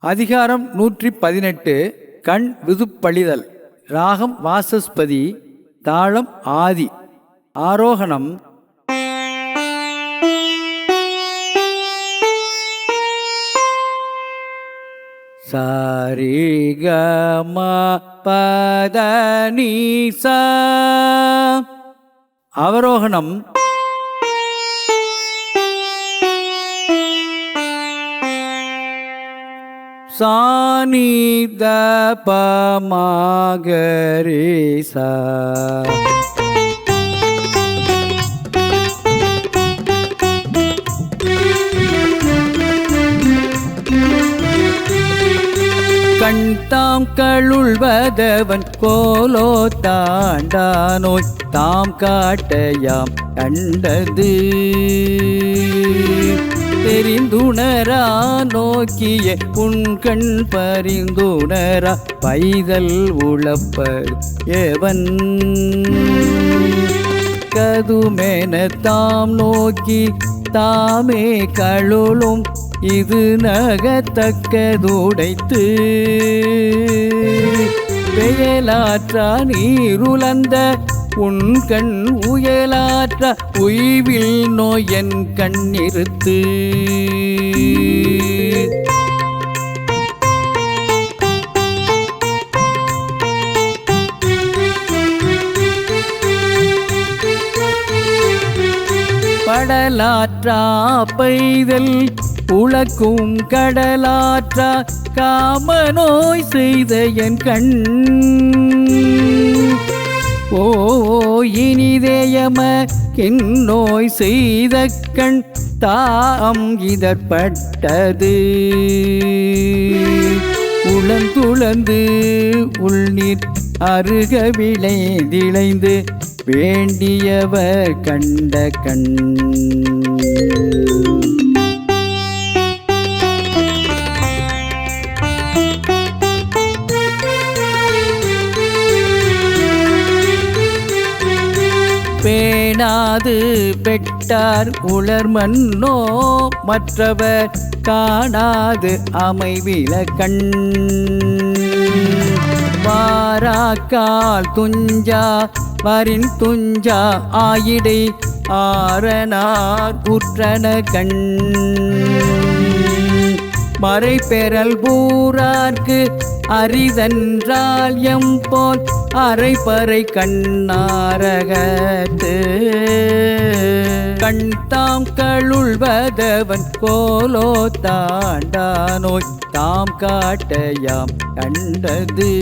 அதிகாரம் 118 கண் விதுப்பழிதல். ராகம் வாசஸ்பதி, தாளம் ஆதி, ஆரோகணம் சாரிகம பதனிசா. அவரோகணம் சானித பமகரிசா. கண்தாம் கழுள்வதவன் கோலோ தாண்டானோய் தாம் காட்டையாம் கண்டது தெரிந்துணரா நோக்கிய உண்கண் பரிந்துணரா பைதல் உழப்பர் எவன் கதுமென தாம் நோக்கி தாமே கழுளும் இது நகத்தக்கதுடைத்து பெயலாற்றா நீருலந்த உண்கண் உயலாற்ற உய்வில் நோயன் கண்ணிறுத்து. படலாற்றா பைதல் உழக்கும் கடலாற்றா காமநோய் செய்த என் கண் ஓ இனிதேயம கின்னோய் செய்த கண் தாம் இதற்பட்டது உளந்துளந்து உள்நீர் அருக விளைந்திளைந்து வேண்டியவர் கண்ட கண். பேணாது பெட்டார் உலர்மன்னோ மற்றவர் காணாது அமைவில கண் வாராக்கால் துஞ்சா வரின் துஞ்சா ஆயிடை ஆரனார் உற்றன கண் மறை பெறல் பூரார்க்கு அரிதன்றால் எம்போல் அரைப்பறை கண்ணாரகத்து கண்தாம் கழுள்வதவன் கோலோ தாண்டானோய் தாம் காட்டையாம் கண்டது.